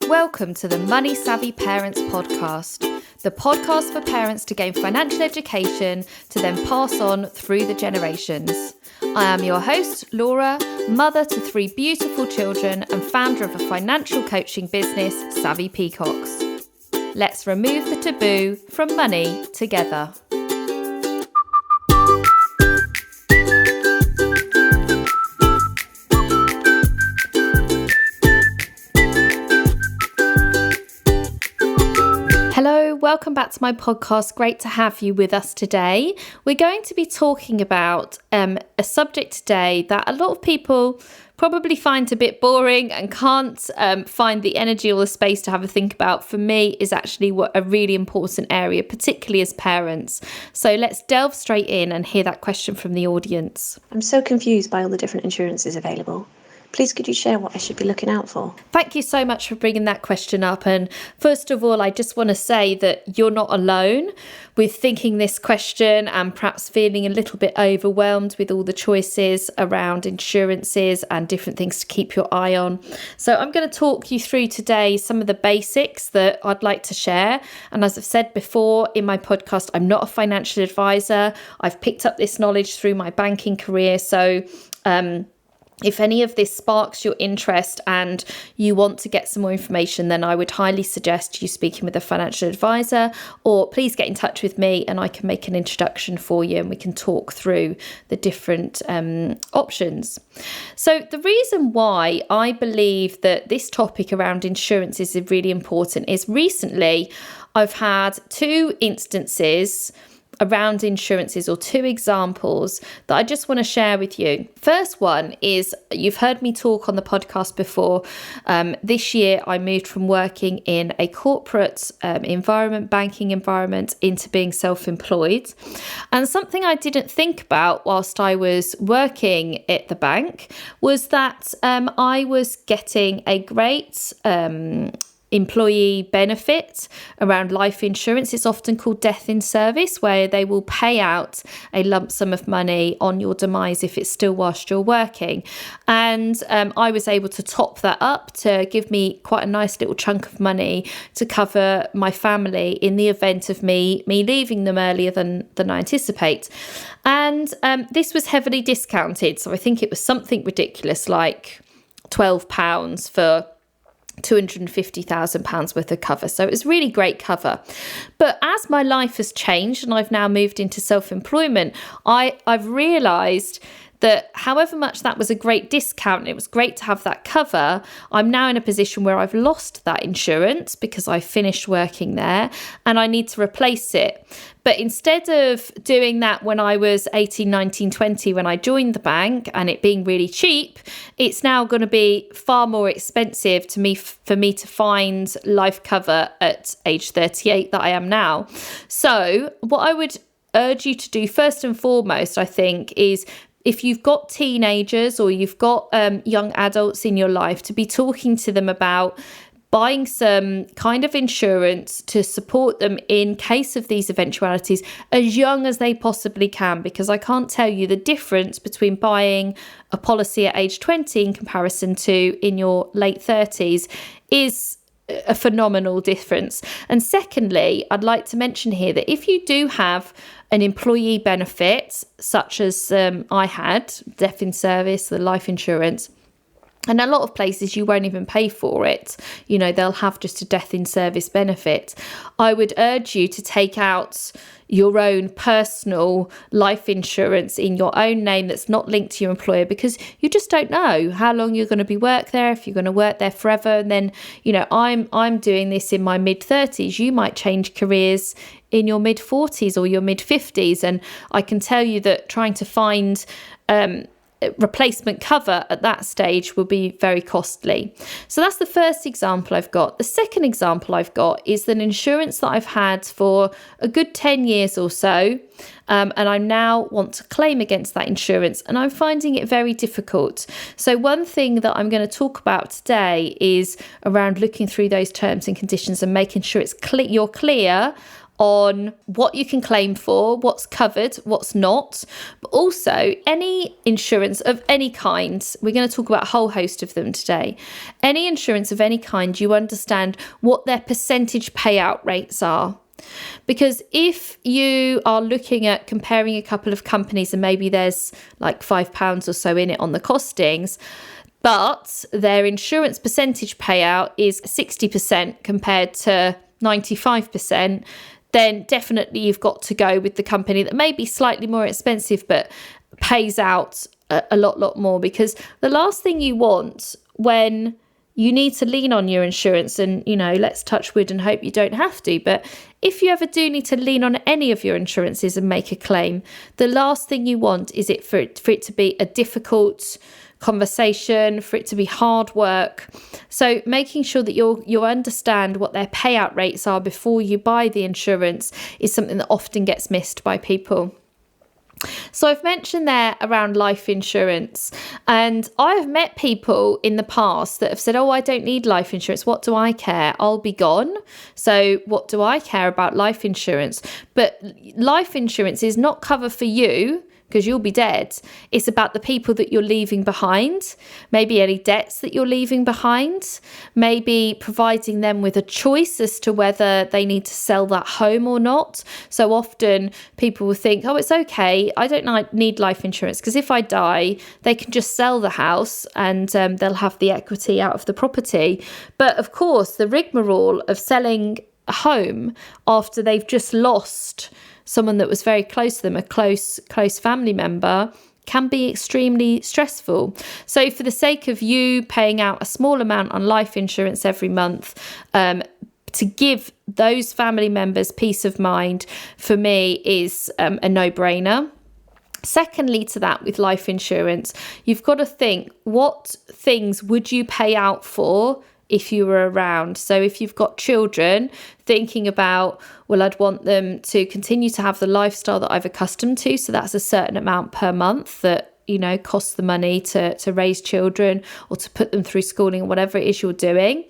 Welcome to the Money Savvy Parents Podcast, the podcast for parents to gain financial education to then pass on through the generations. I am your host, Laura, mother to 3 beautiful children and founder of a financial coaching business, Savvy Peacocks. Let's remove the taboo from money together. Hello, welcome back to my podcast. Great to have you with us today. We're going to be talking about a subject today that a lot of people probably find a bit boring and can't find the energy or the space to have a think about. For me, is actually a really important area, particularly as parents. So let's delve straight in and hear that question from the audience. I'm so confused by all the different insurances available. Please, could you share what I should be looking out for? Thank you so much for bringing that question up. And first of all, I just want to say that you're not alone with thinking this question and perhaps feeling a little bit overwhelmed with all the choices around insurances and different things to keep your eye on. So I'm going to talk you through today some of the basics that I'd like to share. And as I've said before in my podcast, I'm not a financial advisor. I've picked up this knowledge through my banking career. So, if any of this sparks your interest and you want to get some more information, then I would highly suggest you speaking with a financial advisor, or please get in touch with me and I can make an introduction for you and we can talk through the different options. So the reason why I believe that this topic around insurance is really important is recently I've had 2 instances around insurances, or 2 examples that I just want to share with you. First one is, you've heard me talk on the podcast before. This year I moved from working in a corporate environment, banking environment, into being self-employed. And something I didn't think about whilst I was working at the bank was that I was getting a great employee benefit around life insurance. It's often called death in service, where they will pay out a lump sum of money on your demise if it's still whilst you're working. And I was able to top that up to give me quite a nice little chunk of money to cover my family in the event of me leaving them earlier than I anticipate. And this was heavily discounted. So I think it was something ridiculous like £12 for £250,000 worth of cover. So it was really great cover. But as my life has changed and I've now moved into self-employment, I've realised that however much that was a great discount, and it was great to have that cover, I'm now in a position where I've lost that insurance because I finished working there and I need to replace it. But instead of doing that when I was 18, 19, 20, when I joined the bank and it being really cheap, it's now going to be far more expensive for me to find life cover at age 38 that I am now. So what I would urge you to do first and foremost, I think, is if you've got teenagers or you've got young adults in your life, to be talking to them about buying some kind of insurance to support them in case of these eventualities as young as they possibly can, because I can't tell you the difference between buying a policy at age 20 in comparison to in your late 30s is a phenomenal difference. And secondly, I'd like to mention here that if you do have an employee benefit, such as I had, death in service, the life insurance, and a lot of places you won't even pay for it, you know, they'll have just a death in service benefit, I would urge you to take out your own personal life insurance in your own name that's not linked to your employer, because you just don't know how long you're going to be work there, if you're going to work there forever. And then, you know, I'm doing this in my mid-30s. You might change careers in your mid-40s or your mid-50s. And I can tell you that trying to find replacement cover at that stage will be very costly. So that's the first example I've got. The second example I've got is an insurance that I've had for a good 10 years or so, and I now want to claim against that insurance, and I'm finding it very difficult. So one thing that I'm going to talk about today is around looking through those terms and conditions and making sure you're clear on what you can claim for, what's covered, what's not, but also any insurance of any kind. We're going to talk about a whole host of them today. Any insurance of any kind, you understand what their percentage payout rates are. Because if you are looking at comparing a couple of companies and maybe there's like £5 or so in it on the costings, but their insurance percentage payout is 60% compared to 95%, then definitely you've got to go with the company that may be slightly more expensive but pays out a lot more. Because the last thing you want when you need to lean on your insurance, and, let's touch wood and hope you don't have to, but if you ever do need to lean on any of your insurances and make a claim, the last thing you want is for it to be a difficult conversation, for it to be hard work. So making sure that you understand what their payout rates are before you buy the insurance is something that often gets missed by people. So I've mentioned there around life insurance, and I have met people in the past that have said, I don't need life insurance. What do I care? I'll be gone. So what do I care about life insurance? But life insurance is not cover for you, because you'll be dead. It's about the people that you're leaving behind, maybe any debts that you're leaving behind, maybe providing them with a choice as to whether they need to sell that home or not. So often people will think, it's okay, I don't need life insurance because if I die, they can just sell the house and they'll have the equity out of the property. But of course, the rigmarole of selling a home after they've just lost someone that was very close to them, a close family member, can be extremely stressful. So for the sake of you paying out a small amount on life insurance every month, to give those family members peace of mind, for me is a no-brainer. Secondly to that, with life insurance, you've got to think, what things would you pay out for if you were around? So if you've got children, thinking about, I'd want them to continue to have the lifestyle that I've accustomed to. So that's a certain amount per month that, costs the money to raise children or to put them through schooling or whatever it is you're doing.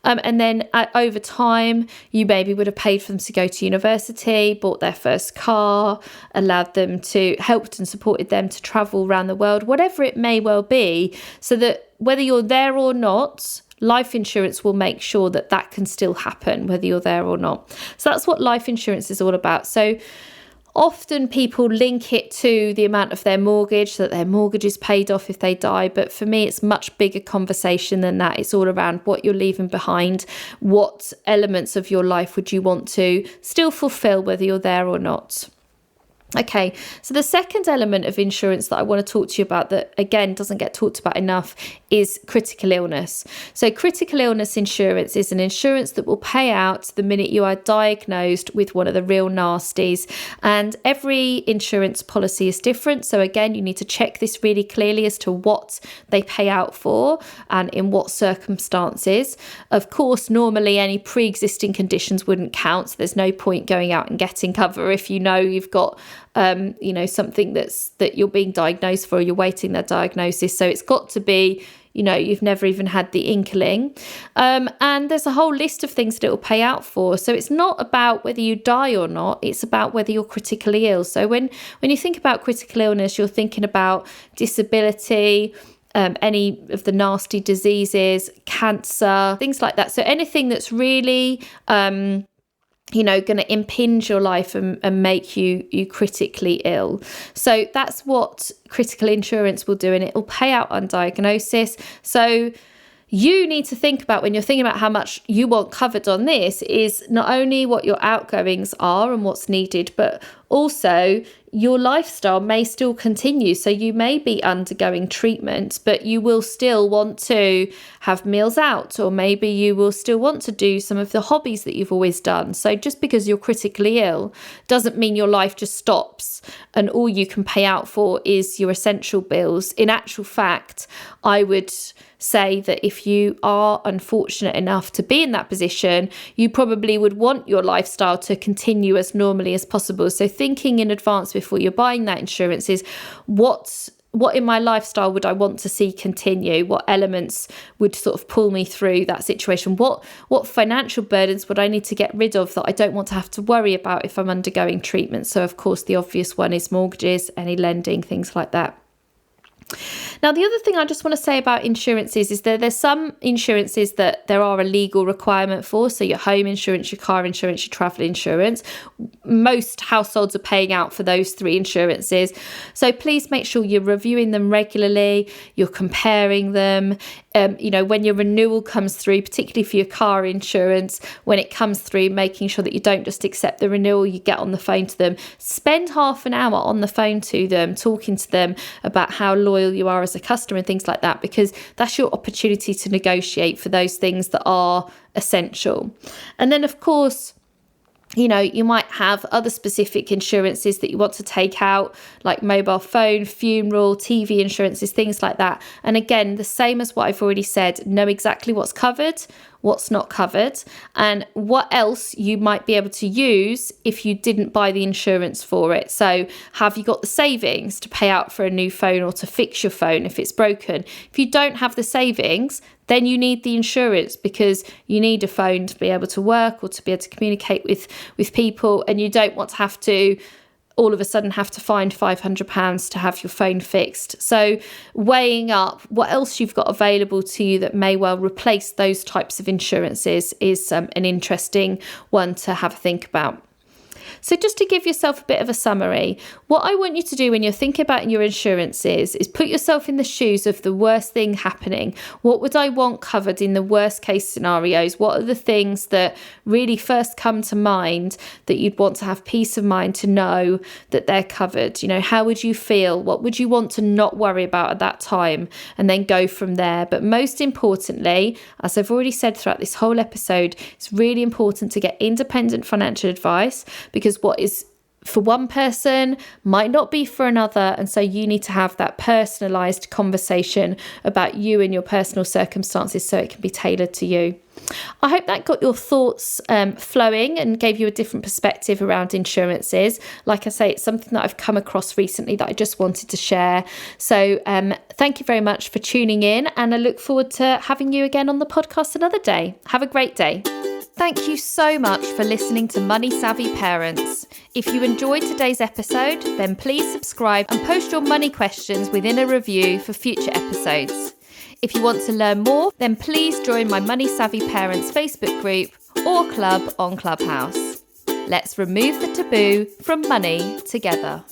And then over time, you maybe would have paid for them to go to university, bought their first car, allowed them to, helped and supported them to travel around the world, whatever it may well be, so that whether you're there or not, life insurance will make sure that that can still happen, whether you're there or not. So that's what life insurance is all about. So often people link it to the amount of their mortgage, that their mortgage is paid off if they die. But for me, it's much bigger conversation than that. It's all around what you're leaving behind. What elements of your life would you want to still fulfill, whether you're there or not? Okay, so the second element of insurance that I want to talk to you about that, again, doesn't get talked about enough is critical illness. So critical illness insurance is an insurance that will pay out the minute you are diagnosed with one of the real nasties. And every insurance policy is different. So again, you need to check this really clearly as to what they pay out for and in what circumstances. Of course, normally any pre-existing conditions wouldn't count. So there's no point going out and getting cover if you know you've got something that you're being diagnosed for, you're waiting their diagnosis. So it's got to be, you've never even had the inkling. And there's a whole list of things that it will pay out for. So it's not about whether you die or not, it's about whether you're critically ill. So when you think about critical illness, you're thinking about disability, any of the nasty diseases, cancer, things like that. So anything that's really going to impinge your life and make you critically ill. So that's what critical insurance will do, and it will pay out on diagnosis. So you need to think about, when you're thinking about how much you want covered on this, is not only what your outgoings are and what's needed, but also your lifestyle may still continue. So you may be undergoing treatment, but you will still want to have meals out, or maybe you will still want to do some of the hobbies that you've always done. So just because you're critically ill doesn't mean your life just stops and all you can pay out for is your essential bills. In actual fact, I would say that if you are unfortunate enough to be in that position, you probably would want your lifestyle to continue as normally as possible. So thinking in advance before you're buying that insurance is what what in my lifestyle would I want to see continue? What elements would sort of pull me through that situation? What financial burdens would I need to get rid of that I don't want to have to worry about if I'm undergoing treatment? So of course, the obvious one is mortgages, any lending, things like that. Now, the other thing I just want to say about insurances is that there's some insurances that there are a legal requirement for. So your home insurance, your car insurance, your travel insurance. Most households are paying out for those 3 insurances. So please make sure you're reviewing them regularly, you're comparing them. When your renewal comes through, particularly for your car insurance, when it comes through, making sure that you don't just accept the renewal, you get on the phone to them. Spend half an hour on the phone to them, talking to them about how loyal you are as a customer and things like that, because that's your opportunity to negotiate for those things that are essential. And then, of course, you might have other specific insurances that you want to take out, like mobile phone, funeral, TV insurances, things like that. And again, the same as what I've already said, know exactly what's covered, what's not covered, and what else you might be able to use if you didn't buy the insurance for it. So have you got the savings to pay out for a new phone or to fix your phone if it's broken? If you don't have the savings, then you need the insurance, because you need a phone to be able to work or to be able to communicate with people, and you don't want to have to all of a sudden have to find £500 to have your phone fixed. So weighing up what else you've got available to you that may well replace those types of insurances is an interesting one to have a think about. So just to give yourself a bit of a summary, what I want you to do when you're thinking about your insurances is put yourself in the shoes of the worst thing happening. What would I want covered in the worst case scenarios? What are the things that really first come to mind that you'd want to have peace of mind to know that they're covered? How would you feel? What would you want to not worry about at that time? And then go from there. But most importantly, as I've already said throughout this whole episode, it's really important to get independent financial advice, because what is for one person might not be for another, and so you need to have that personalised conversation about you and your personal circumstances so it can be tailored to you. I hope that got your thoughts flowing and gave you a different perspective around insurances. Like I say, it's something that I've come across recently that I just wanted to share. So thank you very much for tuning in, and I look forward to having you again on the podcast another day. Have a great day. Thank you so much for listening to Money Savvy Parents. If you enjoyed today's episode, then please subscribe and post your money questions within a review for future episodes. If you want to learn more, then please join my Money Savvy Parents Facebook group or club on Clubhouse. Let's remove the taboo from money together.